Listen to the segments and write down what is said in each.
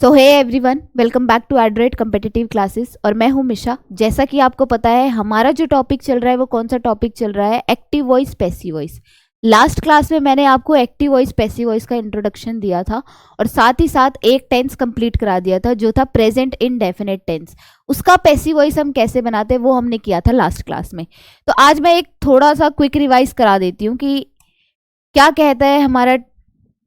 So hey everyone, welcome back to Edurate competitive classes और मैं हूं मिशा। जैसा कि आपको पता है हमारा जो टॉपिक चल रहा है वो कौन सा टॉपिक चल रहा है, active voice passive voice. Last class में मैंने आपको एक्टिव वॉइस पैसिव वॉइस का इंट्रोडक्शन दिया था और साथ ही साथ एक टेंस कंप्लीट करा दिया था जो था प्रेजेंट इंडेफिनिट टेंस। उसका पैसिव वॉइस हम कैसे बनाते हैं वो हमने किया था लास्ट क्लास में। तो आज मैं एक थोड़ा सा क्विक रिवाइज करा देती हूँ कि क्या कहता है हमारा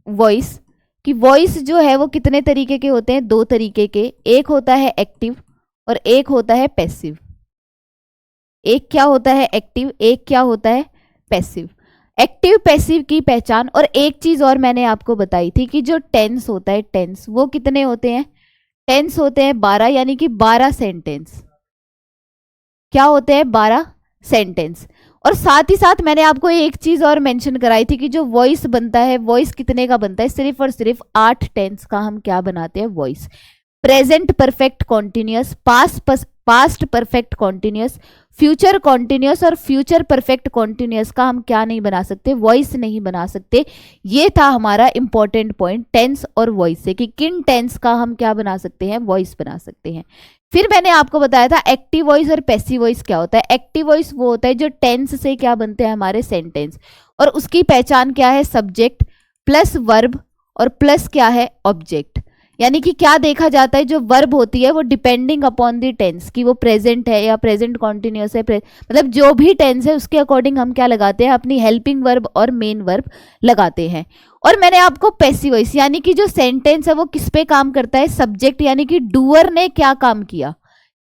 वॉइस, कि वॉइस जो है वो कितने तरीके के होते हैं, 2 तरीके के। एक होता है एक्टिव और एक होता है पैसिव। एक क्या होता है एक्टिव, एक क्या होता है पैसिव। एक्टिव पैसिव की पहचान, और एक चीज और मैंने आपको बताई थी कि जो टेंस होता है, टेंस वो कितने होते हैं, टेंस होते हैं 12, यानी कि 12 सेंटेंस। क्या होते हैं, 12 सेंटेंस। और साथ ही साथ मैंने आपको एक चीज और मेंशन कराई थी कि जो वॉइस बनता है, वॉइस कितने का बनता है, सिर्फ और सिर्फ 8 टेंस का हम क्या बनाते हैं, voice. Present perfect continuous, past perfect continuous, future continuous और फ्यूचर परफेक्ट कॉन्टिन्यूअस का हम क्या नहीं बना सकते, वॉइस नहीं बना सकते। ये था हमारा इंपॉर्टेंट पॉइंट टेंस और वॉइस से, कि किन टेंस का हम क्या बना सकते हैं, वॉइस बना सकते हैं। फिर मैंने आपको बताया था एक्टिव वॉइस और पैसिव वॉइस क्या होता है। एक्टिव वॉइस वो होता है जो टेंस से क्या बनते हैं, हमारे सेंटेंस, और उसकी पहचान क्या है, सब्जेक्ट प्लस वर्ब और प्लस क्या है, ऑब्जेक्ट। यानी कि क्या देखा जाता है, जो वर्ब होती है वो डिपेंडिंग अपॉन दी टेंस, कि वो प्रेजेंट है या प्रेजेंट कॉन्टिन्यूअस है, मतलब जो भी टेंस है उसके अकॉर्डिंग हम क्या लगाते हैं, अपनी हेल्पिंग वर्ब और मेन वर्ब लगाते हैं। और मैंने आपको पैसिव वॉइस, यानी कि जो सेंटेंस है वो किस पे काम करता है, सब्जेक्ट, यानी कि डूअर ने क्या काम किया,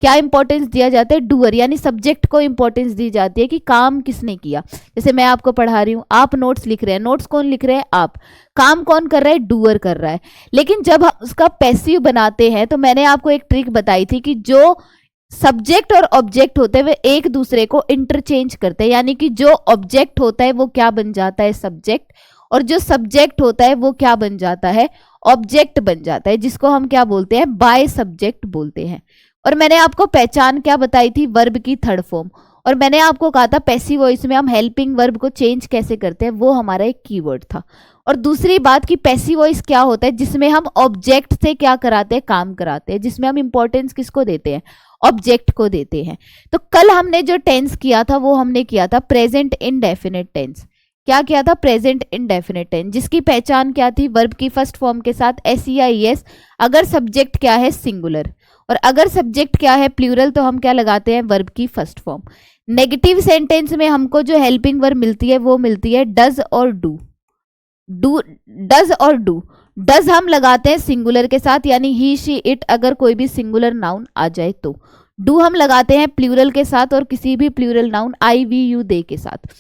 क्या इंपॉर्टेंस दिया जाता है, डूअर, यानी सब्जेक्ट को इंपॉर्टेंस दी जाती है कि काम किसने किया। जैसे मैं आपको पढ़ा रही हूँ, आप नोट्स लिख रहे हैं, नोट्स कौन लिख रहे हैं, आप। काम कौन कर रहा है, डूअर कर रहा है। लेकिन जब हम उसका पैसिव बनाते हैं तो मैंने आपको एक ट्रिक बताई थी कि जो सब्जेक्ट और ऑब्जेक्ट होते हैं वे एक दूसरे को इंटरचेंज करते हैं, यानी कि जो ऑब्जेक्ट होता है वो क्या बन जाता है, सब्जेक्ट, और जो सब्जेक्ट होता है वो क्या बन जाता है, ऑब्जेक्ट बन जाता है, जिसको हम क्या बोलते हैं, बाय सब्जेक्ट बोलते हैं। और मैंने आपको पहचान क्या बताई थी, वर्ब की थर्ड फॉर्म। और मैंने आपको कहा था पैसिव वॉइस में हम हेल्पिंग वर्ब को चेंज कैसे करते हैं, वो हमारा एक कीवर्ड था। और दूसरी बात कि पैसिव वॉइस क्या होता है, जिसमें हम ऑब्जेक्ट से क्या कराते हैं, काम कराते हैं, जिसमें हम इंपॉर्टेंस किसको देते हैं, ऑब्जेक्ट को देते हैं। तो कल हमने जो टेंस किया था वो हमने किया था प्रेजेंट इंडेफिनिट टेंस। क्या किया था, प्रेजेंट इंडेफिनिट टेंस, जिसकी पहचान क्या थी, वर्ब की फर्स्ट फॉर्म के साथ SEIS, अगर सब्जेक्ट क्या है, सिंगुलर, और अगर सब्जेक्ट क्या है, प्लूरल, तो हम क्या लगाते हैं, वर्ब की फर्स्ट फॉर्म। नेगेटिव सेंटेंस में हमको जो हेल्पिंग वर्ब मिलती है वो मिलती है डज और डू। डज और डू, डज हम लगाते हैं सिंगुलर के साथ, यानी ही शी इट, अगर कोई भी सिंगुलर नाउन आ जाए तो। डू हम लगाते हैं प्लूरल के साथ और किसी भी plural noun I V U they के साथ।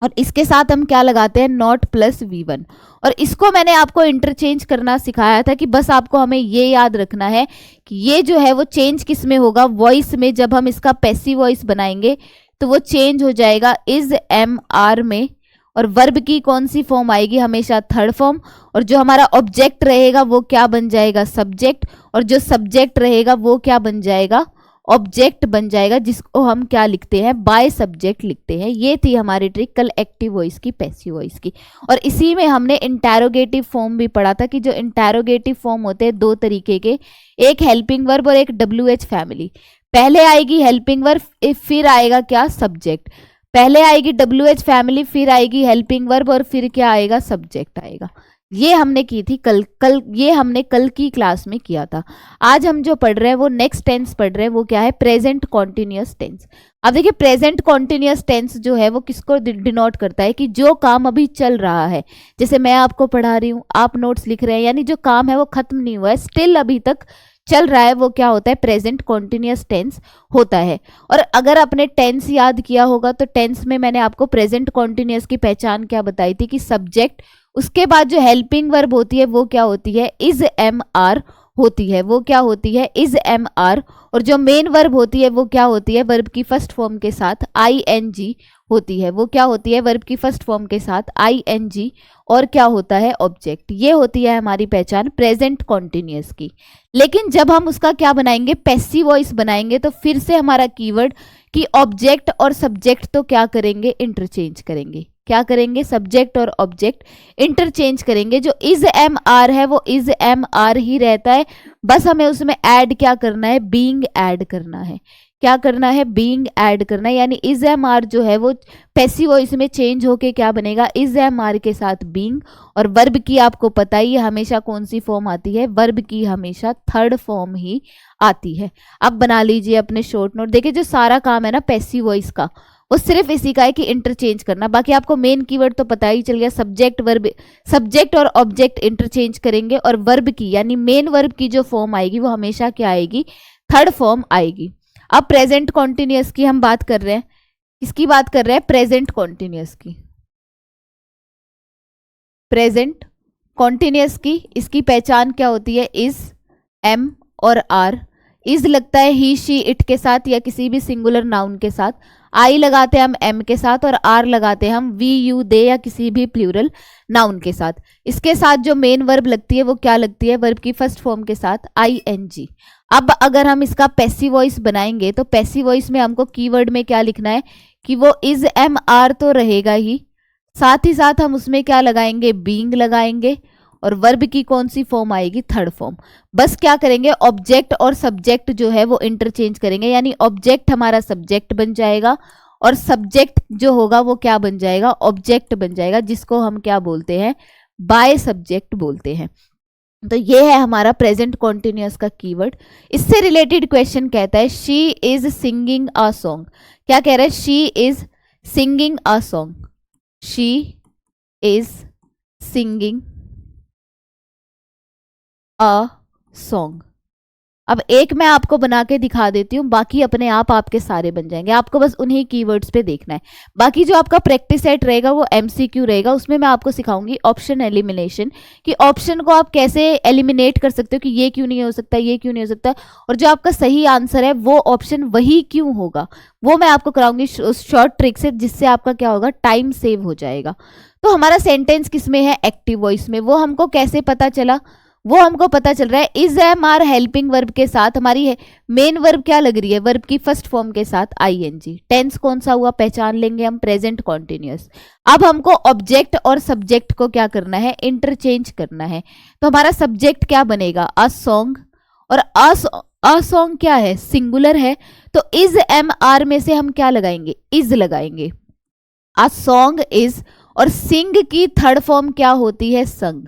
और इसके साथ हम क्या लगाते हैं, नॉट प्लस V1। और इसको मैंने आपको इंटरचेंज करना सिखाया था कि बस आपको हमें ये याद रखना है कि ये जो है वो चेंज किस में होगा, वॉइस में। जब हम इसका पैसिव वॉइस बनाएंगे तो वो चेंज हो जाएगा इज MR में, और वर्ब की कौन सी फॉर्म आएगी, हमेशा थर्ड फॉर्म। और जो हमारा ऑब्जेक्ट रहेगा वो क्या बन जाएगा, सब्जेक्ट, और जो सब्जेक्ट रहेगा वो क्या बन जाएगा, ऑब्जेक्ट बन जाएगा, जिसको हम क्या लिखते हैं, बाय सब्जेक्ट लिखते हैं। ये थी हमारी ट्रिक कल एक्टिव वॉइस की, पैसिव वॉइस की। और इसी में हमने इंटैरोगेटिव फॉर्म भी पढ़ा था कि जो इंटैरोगेटिव फॉर्म होते हैं 2 तरीके के, एक हेल्पिंग वर्ब और एक WH फैमिली। पहले आएगी हेल्पिंग वर्ब, फिर आएगा क्या, सब्जेक्ट। पहले आएगी WH फैमिली, फिर आएगी हेल्पिंग वर्ब, और फिर क्या आएगा, सब्जेक्ट आएगा। ये हमने की थी कल ये हमने कल की क्लास में किया था। आज हम जो पढ़ रहे हैं वो नेक्स्ट टेंस पढ़ रहे हैं, वो क्या है, प्रेजेंट कॉन्टिन्यूअस टेंस। अब देखिए प्रेजेंट कॉन्टिन्यूअस टेंस जो है वो किसको डिनोट करता है, कि जो काम अभी चल रहा है। जैसे मैं आपको पढ़ा रही हूँ, आप नोट्स लिख रहे हैं, यानी जो काम है वो खत्म नहीं हुआ है, स्टिल अभी तक चल रहा है, वो क्या होता है, प्रेजेंट कॉन्टिन्यूअस टेंस होता है। और अगर आपने टेंस याद किया होगा तो टेंस में मैंने आपको प्रेजेंट कॉन्टिन्यूअस की पहचान क्या बताई थी, कि सब्जेक्ट, उसके बाद जो हेल्पिंग वर्ब होती है वो क्या होती है, इज MR होती है, वो क्या होती है, इज MR। और जो मेन वर्ब होती है वो क्या होती है, वर्ब की फर्स्ट फॉर्म के साथ ING होती है, वो क्या होती है, वर्ब की फर्स्ट फॉर्म के साथ ING। और क्या होता है, ऑब्जेक्ट। ये होती है हमारी पहचान प्रेजेंट कॉन्टिन्यूअस की। लेकिन जब हम उसका क्या बनाएंगे, पैसिव वॉइस बनाएंगे, तो फिर से हमारा कीवर्ड कि ऑब्जेक्ट और सब्जेक्ट तो क्या करेंगे, इंटरचेंज करेंगे। क्या करेंगे, सब्जेक्ट और ऑब्जेक्ट इंटरचेंज करेंगे। जो इज एम आर है वो इज एम आर ही रहता है, बस हमें उसमें ऐड क्या करना है, बीइंग ऐड करना है। क्या करना है, बीइंग ऐड करना है। यानी इज एम आर जो है वो पैसिव वॉइस में चेंज होके क्या बनेगा, इज एम आर के साथ बीइंग। और वर्ब की आपको पता ही है हमेशा कौन सी फॉर्म आती है, वर्ब की हमेशा थर्ड फॉर्म ही आती है। अब बना लीजिए अपने शॉर्ट नोट। देखिए जो सारा काम है ना पैसिव वॉइस का, वो सिर्फ इसी का है कि इंटरचेंज करना। बाकी आपको मेन कीवर्ड तो पता ही चल गया, सब्जेक्ट वर्ब, सब्जेक्ट और ऑब्जेक्ट इंटरचेंज करेंगे। और वर्ब की यानी मेन वर्ब की जो फॉर्म आएगी वो हमेशा क्या आएगी, थर्ड फॉर्म आएगी। अब प्रेजेंट कॉन्टिन्यूअस की हम बात कर रहे हैं, किसकी बात कर रहे हैं, प्रेजेंट कॉन्टिन्यूअस की। प्रेजेंट कॉन्टिन्यूअस की इसकी पहचान क्या होती है, इज, एम और आर। इज लगता है ही शी इट के साथ या किसी भी सिंगुलर नाउन के साथ, आई लगाते हैं हम एम के साथ, और आर लगाते हैं हम वी यू दे या किसी भी प्लूरल नाउन के साथ। इसके साथ जो मेन वर्ब लगती है वो क्या लगती है, वर्ब की फर्स्ट फॉर्म के साथ आई एन जी। अब अगर हम इसका पैसिव वॉइस बनाएंगे तो पैसिव वॉइस में हमको कीवर्ड में क्या लिखना है कि वो इज एम आर तो रहेगा ही साथ हम उसमें क्या लगाएंगे, बीइंग लगाएंगे। और वर्ब की कौन सी फॉर्म आएगी, थर्ड फॉर्म। बस क्या करेंगे, ऑब्जेक्ट और सब्जेक्ट जो है वो इंटरचेंज करेंगे। यानी ऑब्जेक्ट हमारा सब्जेक्ट बन जाएगा और सब्जेक्ट जो होगा वो क्या बन जाएगा, ऑब्जेक्ट बन जाएगा, जिसको हम क्या बोलते हैं, बाय सब्जेक्ट बोलते हैं। तो ये है हमारा प्रेजेंट कॉन्टिन्यूअस का कीवर्ड। इससे रिलेटेड क्वेश्चन कहता है she is singing a song. क्या कह रहा है, she is singing a song, she is singing a song. अब एक मैं आपको बना के दिखा देती हूँ, बाकी अपने आप आपके सारे बन जाएंगे। आपको बस उन्हीं कीवर्ड्स पे देखना है। बाकी जो आपका प्रैक्टिस सेट रहेगा वो एमसीक्यू रहेगा, उसमें मैं आपको सिखाऊंगी ऑप्शन एलिमिनेशन, कि ऑप्शन को आप कैसे एलिमिनेट कर सकते हो कि ये क्यों नहीं हो सकता, ये क्यों नहीं हो सकता, और जो आपका सही आंसर है वो ऑप्शन वही क्यों होगा, वो मैं आपको कराऊंगी शॉर्ट ट्रिक से, जिससे आपका क्या होगा, टाइम सेव हो जाएगा। तो हमारा सेंटेंस किस में है, एक्टिव वॉइस में। वो हमको कैसे पता चला, वो हमको पता चल रहा है is am are helping verb के साथ हमारी मेन वर्ब क्या लग रही है, वर्ब की फर्स्ट फॉर्म के साथ आईएनजी। टेंस कौन सा हुआ, पहचान लेंगे हम, प्रेजेंट कॉन्टिन्यूअस। अब हमको ऑब्जेक्ट और सब्जेक्ट को क्या करना है, इंटरचेंज करना है। तो हमारा सब्जेक्ट क्या बनेगा, अ सॉन्ग, और अ सॉन्ग क्या है, सिंगुलर है, तो इज एम आर में से हम क्या लगाएंगे, इज लगाएंगे। अ सॉन्ग इज, और सिंग की थर्ड फॉर्म क्या होती है, संग।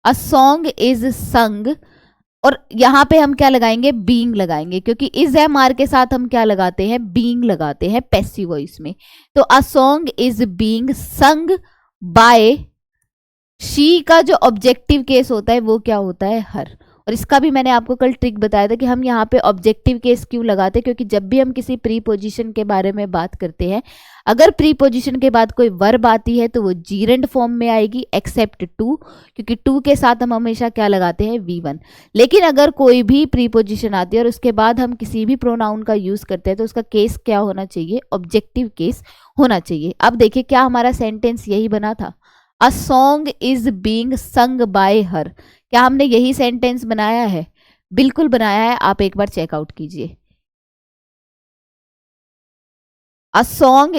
अ सॉन्ग इज संग, और यहां पे हम क्या लगाएंगे, बीइंग लगाएंगे, क्योंकि इज एम आर के साथ हम क्या लगाते हैं, बीइंग लगाते हैं पैसिव वॉइस में। तो a song is being sung by, she का जो ऑब्जेक्टिव केस होता है वो क्या होता है, हर। और इसका भी मैंने आपको कल ट्रिक बताया था कि हम यहाँ पे ऑब्जेक्टिव केस क्यों लगाते हैं, क्योंकि जब भी हम किसी प्रीपोजिशन के बारे में बात करते हैं, अगर प्रीपोजिशन के बाद कोई वर्ब आती है तो वो जीरेंड फॉर्म में आएगी, एक्सेप्ट टू, क्योंकि टू के साथ हम हमेशा क्या लगाते हैं, V1। लेकिन अगर कोई भी प्रीपोजिशन आती है और उसके बाद हम किसी भी प्रोनाउन का यूज करते हैं तो उसका केस क्या होना चाहिए, ऑब्जेक्टिव केस होना चाहिए। अब देखिए क्या हमारा सेंटेंस यही बना था, a song is being sung by हर। क्या हमने यही सेंटेंस बनाया है, बिल्कुल बनाया है, आप एक बार चेकआउट कीजिए। A song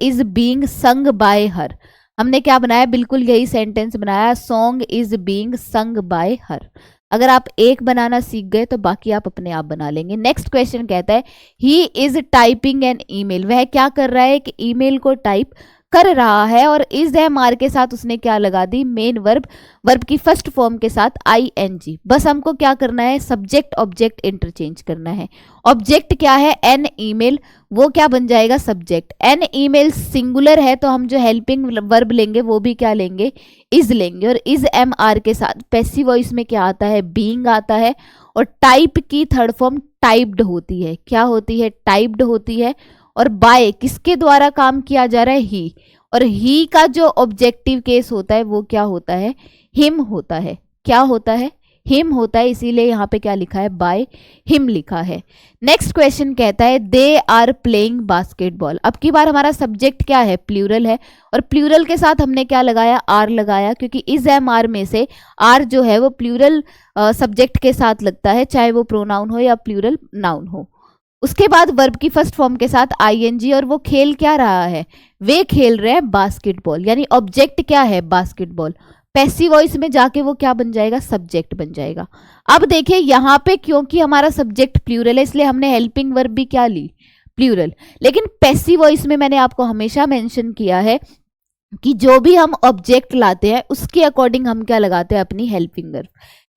is being sung by हर, हमने क्या बनाया, बिल्कुल यही सेंटेंस बनाया, song is being sung by हर। अगर आप एक बनाना सीख गए तो बाकी आप अपने आप बना लेंगे। नेक्स्ट क्वेश्चन कहता है he is typing an email, वह क्या कर रहा है कि ईमेल को टाइप कर रहा है, और इज एम आर के साथ उसने क्या लगा दी, मेन वर्ब, वर्ब की फर्स्ट फॉर्म के साथ आईएनजी। बस हमको क्या करना है, सब्जेक्ट ऑब्जेक्ट इंटरचेंज करना है। ऑब्जेक्ट क्या है, एन ईमेल, वो क्या बन जाएगा, सब्जेक्ट। एन ईमेल सिंगुलर है तो हम जो हेल्पिंग वर्ब लेंगे वो भी क्या लेंगे, इज लेंगे। और इज एम आर के साथ पैसिव वॉइस में क्या आता है, बीइंग आता है। और टाइप की थर्ड फॉर्म टाइप्ड होती है, क्या होती है, टाइप्ड होती है। और बाय किसके द्वारा काम किया जा रहा है, ही, और ही का जो ऑब्जेक्टिव केस होता है वो क्या होता है, हिम होता है। क्या होता है, हिम होता है, इसीलिए यहाँ पे क्या लिखा है, बाय हिम लिखा है। नेक्स्ट क्वेश्चन कहता है दे आर प्लेइंग बास्केटबॉल। अब की बार हमारा सब्जेक्ट क्या है, प्लूरल है, और प्लूरल के साथ हमने क्या लगाया, आर लगाया, क्योंकि इज एम आर में से आर जो है वो प्लूरल सब्जेक्ट के साथ लगता है, चाहे वो प्रोनाउन हो या प्लूरल नाउन हो। उसके बाद वर्ब की फर्स्ट फॉर्म के साथ आईएनजी, और वो खेल क्या रहा है, वे खेल रहे हैं बास्केटबॉल, यानी ऑब्जेक्ट क्या है, बास्केटबॉल। पैसिव वॉइस में जाके वो क्या बन जाएगा, सब्जेक्ट बन जाएगा। अब देखिए यहाँ पे क्योंकि हमारा सब्जेक्ट प्लूरल है इसलिए हमने हेल्पिंग वर्ब भी क्या ली, प्लूरल। लेकिन पैसिव वॉइस में मैंने आपको हमेशा मेंशन किया है कि जो भी हम ऑब्जेक्ट लाते हैं उसके अकॉर्डिंग हम क्या लगाते हैं, अपनी हेल्पिंग वर्ब।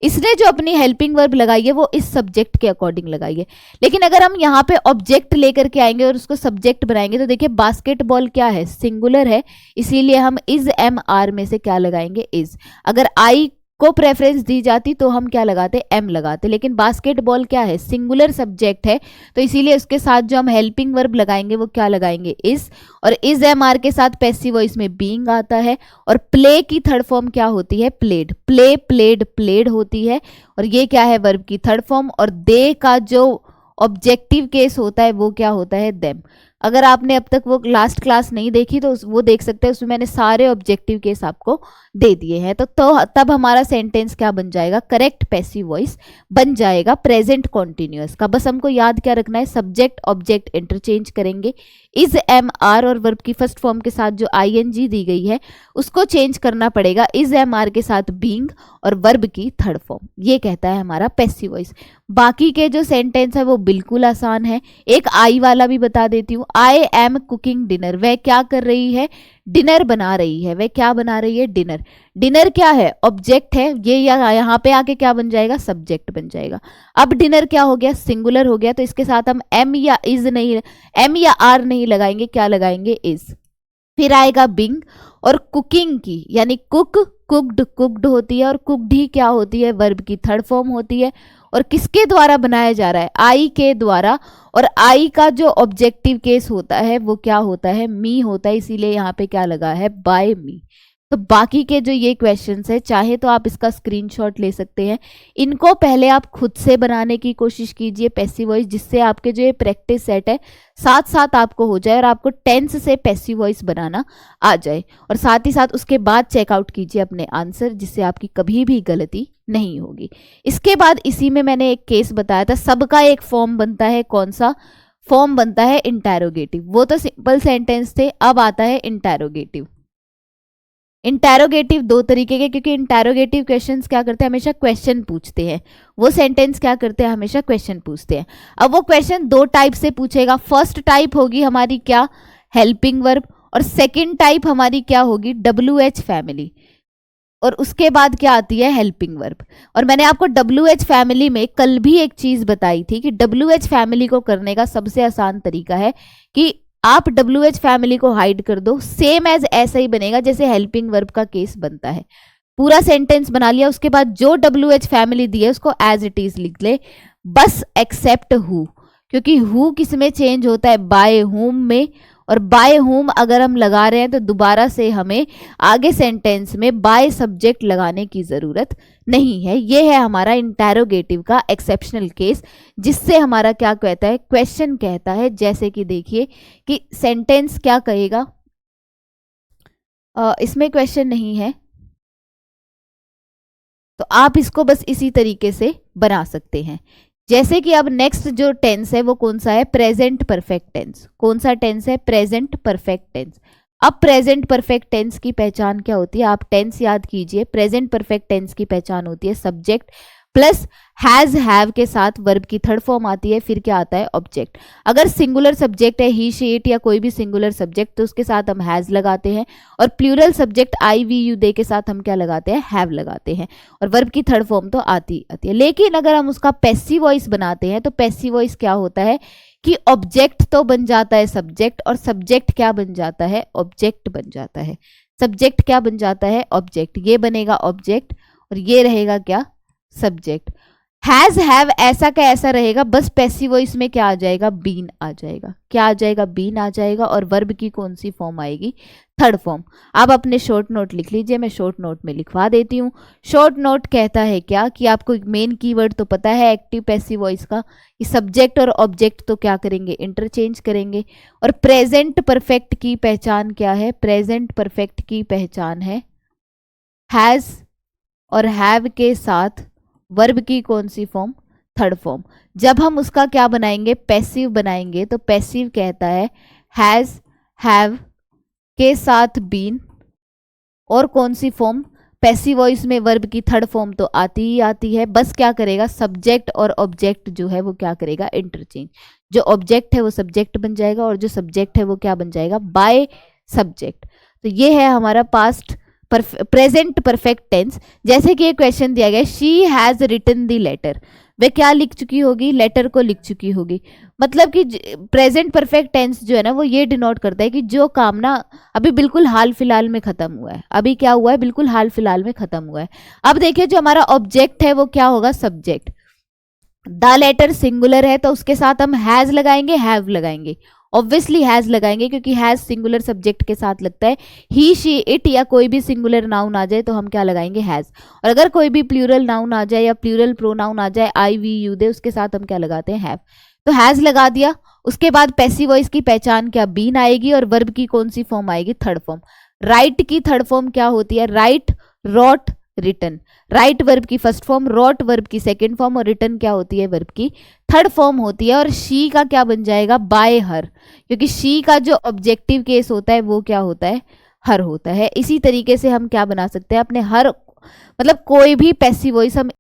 इसने जो अपनी हेल्पिंग वर्ब लगाई है वो इस सब्जेक्ट के अकॉर्डिंग लगाई है। लेकिन अगर हम यहाँ पे ऑब्जेक्ट लेकर के आएंगे और उसको सब्जेक्ट बनाएंगे तो देखिए बास्केटबॉल क्या है, सिंगुलर है, इसीलिए हम इज एम आर में से क्या लगाएंगे, इज। अगर आई को प्रेफरेंस दी जाती तो हम क्या लगाते, एम लगाते। लेकिन बास्केटबॉल क्या है, सिंगुलर सब्जेक्ट है, तो इसीलिए उसके साथ जो हम हेल्पिंग वर्ब लगाएंगे वो क्या लगाएंगे, इज। और इज एम आर के साथ पैसिव वॉइस में बीइंग आता है। और प्ले की थर्ड फॉर्म क्या होती है, प्लेड, प्ले प्लेड प्लेड होती है, और ये क्या है, वर्ब की थर्ड फॉर्म। और दे का जो ऑब्जेक्टिव केस होता है वो क्या होता है, देम। अगर आपने अब तक वो लास्ट क्लास नहीं देखी तो वो देख सकते हैं, उसमें मैंने सारे ऑब्जेक्टिव केस आपको दे दिए हैं। तो तब हमारा सेंटेंस क्या बन जाएगा, करेक्ट पैसिव वॉइस बन जाएगा प्रेजेंट कॉन्टिन्यूअस का। बस हमको याद क्या रखना है, सब्जेक्ट ऑब्जेक्ट इंटरचेंज करेंगे, इज एम आर और वर्ब की फर्स्ट फॉर्म के साथ जो आईएनजी दी गई है उसको चेंज करना पड़ेगा, इज एम आर के साथ बीइंग और वर्ब की थर्ड फॉर्म। ये कहता है हमारा पैसिव वॉइस। बाकी के जो सेंटेंस है वो बिल्कुल आसान है। एक आई वाला भी बता देती हूँ, आई एम कुकिंग डिनर, वह क्या कर रही है, डिनर बना रही है, वह क्या बना रही है, डिनर। डिनर क्या है, ऑब्जेक्ट है, ये यहाँ पे आके क्या बन जाएगा, सब्जेक्ट बन जाएगा। अब डिनर क्या हो गया, सिंगुलर हो गया, तो इसके साथ हम एम या इज नहीं, एम या आर नहीं लगाएंगे, क्या लगाएंगे, इज। फिर आएगा बिंग, और कुकिंग की यानी कुक, कुक्ड कुक्ड होती है, और कुक्ड ही क्या होती है, वर्ब की थर्ड फॉर्म होती है। और किसके द्वारा बनाया जा रहा है, आई के द्वारा। और आई का जो ऑब्जेक्टिव केस होता है वो क्या होता है, मी होता है, इसीलिए यहाँ पे क्या लगा है, बाय मी। तो बाकी के जो ये क्वेश्चंस है, चाहे तो आप इसका स्क्रीनशॉट ले सकते हैं, इनको पहले आप खुद से बनाने की कोशिश कीजिए पैसिव वॉइस, जिससे आपके जो ये प्रैक्टिस सेट है साथ साथ आपको हो जाए और आपको टेंस से पैसिव वॉइस बनाना आ जाए। और साथ ही साथ उसके बाद चेकआउट कीजिए अपने आंसर, जिससे आपकी कभी भी गलती नहीं होगी। इसके बाद इसी में मैंने एक केस बताया था, सबका एक फॉर्म बनता है, कौन सा फॉर्म बनता है, इंटैरोगेटिव। वो तो सिंपल सेंटेंस थे, अब आता है इंटैरोगेटिव। इंटैरोगेटिव दो तरीके के, क्योंकि इंटैरोगेटिव क्वेश्चंस क्या करते हैं, हमेशा क्वेश्चन पूछते हैं, वो सेंटेंस क्या करते हैं, हमेशा क्वेश्चन पूछते हैं। अब वो क्वेश्चन दो टाइप से पूछेगा, फर्स्ट टाइप होगी हमारी क्या, हेल्पिंग वर्ब, और सेकंड टाइप हमारी क्या होगी, WH फैमिली। और उसके बाद क्या आती है, हेल्पिंग वर्ब। और मैंने आपको WH फैमिली में कल भी एक चीज बताई थी कि WH फैमिली को करने का सबसे आसान तरीका है कि आप WH फैमिली को हाइड कर दो, सेम एज ऐसा ही बनेगा जैसे हेल्पिंग वर्ब का केस बनता है। पूरा सेंटेंस बना लिया, उसके बाद जो WH फैमिली दी है उसको एज इट इज लिख ले, बस एक्सेप्ट हु, क्योंकि हु किस में चेंज होता है, बाय हुम में। और बाय हुम अगर हम लगा रहे हैं तो दोबारा से हमें आगे सेंटेंस में बाय सब्जेक्ट लगाने की जरूरत नहीं है। ये है हमारा इंटैरोगेटिव का एक्सेप्शनल केस, जिससे हमारा क्या कहता है, क्वेश्चन कहता है। जैसे कि देखिए कि सेंटेंस क्या कहेगा, इसमें क्वेश्चन नहीं है तो आप इसको बस इसी तरीके से बना सकते हैं। जैसे कि अब नेक्स्ट जो टेंस है वो कौन सा है, प्रेजेंट परफेक्ट टेंस। कौन सा टेंस है, प्रेजेंट परफेक्ट टेंस। अब प्रेजेंट परफेक्ट टेंस की पहचान क्या होती है, आप टेंस याद कीजिए। प्रेजेंट परफेक्ट टेंस की पहचान होती है सब्जेक्ट प्लस हैज हैव के साथ वर्ब की थर्ड फॉर्म आती है, फिर क्या आता है, ऑब्जेक्ट। अगर सिंगुलर सब्जेक्ट है, ही शी इट या कोई भी सिंगुलर सब्जेक्ट, तो उसके साथ हम हैज लगाते हैं। और plural subject I we you they के साथ हम क्या लगाते हैं, हैव लगाते हैं। और वर्ब की थर्ड फॉर्म तो आती है। लेकिन अगर हम उसका पैसिव वॉइस बनाते हैं तो पैसिव वॉइस क्या होता है कि ऑब्जेक्ट तो बन जाता है सब्जेक्ट, और सब्जेक्ट क्या बन जाता है, ऑब्जेक्ट बन जाता है। सब्जेक्ट क्या बन जाता है, ऑब्जेक्ट। ये बनेगा ऑब्जेक्ट और ये रहेगा क्या, सब्जेक्ट। हैज हैव ऐसा का ऐसा रहेगा, बस पैसिव वॉइस में क्या आ जाएगा, बीन आ जाएगा। क्या आ जाएगा, बीन आ जाएगा। और वर्ब की कौन सी फॉर्म आएगी, थर्ड फॉर्म। आप अपने शॉर्ट नोट लिख लीजिए, मैं शॉर्ट नोट में लिखवा देती हूँ। शॉर्ट नोट कहता है क्या कि आपको मेन कीवर्ड तो पता है एक्टिव पैसिव वॉइस का, कि सब्जेक्ट और ऑब्जेक्ट तो क्या करेंगे, इंटरचेंज करेंगे। और प्रेजेंट परफेक्ट की पहचान क्या है, प्रेजेंट परफेक्ट की पहचान है हैज और हैव के साथ वर्ब की कौन सी फॉर्म, थर्ड फॉर्म। जब हम उसका क्या बनाएंगे, पैसिव बनाएंगे, तो पैसिव कहता है हैज, हैव के साथ बीन और कौन सी फॉर्म, पैसिव वॉइस में वर्ब की थर्ड फॉर्म तो आती ही आती है, बस क्या करेगा, सब्जेक्ट और ऑब्जेक्ट जो है वो क्या करेगा, इंटरचेंज। जो ऑब्जेक्ट है वो सब्जेक्ट बन जाएगा और जो सब्जेक्ट है वो क्या बन जाएगा, बाय सब्जेक्ट। तो ये है हमारा पास्ट प्रेजेंट परफेक्ट टेंस। जैसे कि एक क्वेश्चन दिया गया, she has written the letter, वे क्या लिख चुकी होगी, लेटर को लिख चुकी होगी। मतलब कि प्रेजेंट परफेक्ट टेंस जो है ना वो ये डिनोट करता है कि जो काम ना अभी बिल्कुल हाल फिलहाल में खत्म हुआ है, अभी क्या हुआ है, बिल्कुल हाल फिलहाल में खत्म हुआ है। अब देखिए जो हमारा ऑब्जेक्ट है वो क्या होगा, सब्जेक्ट। द लेटर सिंगुलर है तो उसके साथ हम हैज लगाएंगे, हैव लगाएंगे, ऑब्वियसली हैज लगाएंगे क्योंकि हैज सिंगुलर सब्जेक्ट के साथ लगता है। ही, शी, इट या कोई भी सिंगुलर नाउन आ जाए तो हम क्या लगाएंगे, हैज। और अगर कोई भी प्लूरल नाउन आ जाए या प्लूरल प्रोनाउन आ जाए, आई, वी, यू, दे, उसके साथ हम क्या लगाते हैं, हैव। तो हैज लगा दिया। उसके बाद पैसिव वॉइस की पहचान क्या, बीन आएगी और वर्ब की कौन सी फॉर्म आएगी, थर्ड फॉर्म। राइट की थर्ड फॉर्म क्या होती है, write, wrote, written. Write verb की फर्स्ट फॉर्म, रॉट वर्ब की सेकंड फॉर्म और रिटन क्या होती है, वर्ब की थर्ड फॉर्म होती है। और शी का क्या बन जाएगा, बाय हर, क्योंकि शी का जो ऑब्जेक्टिव केस होता है वो क्या होता है, हर होता है। इसी तरीके से हम क्या बना सकते हैं अपने हर, मतलब कोई भी पैसिव वॉइस हम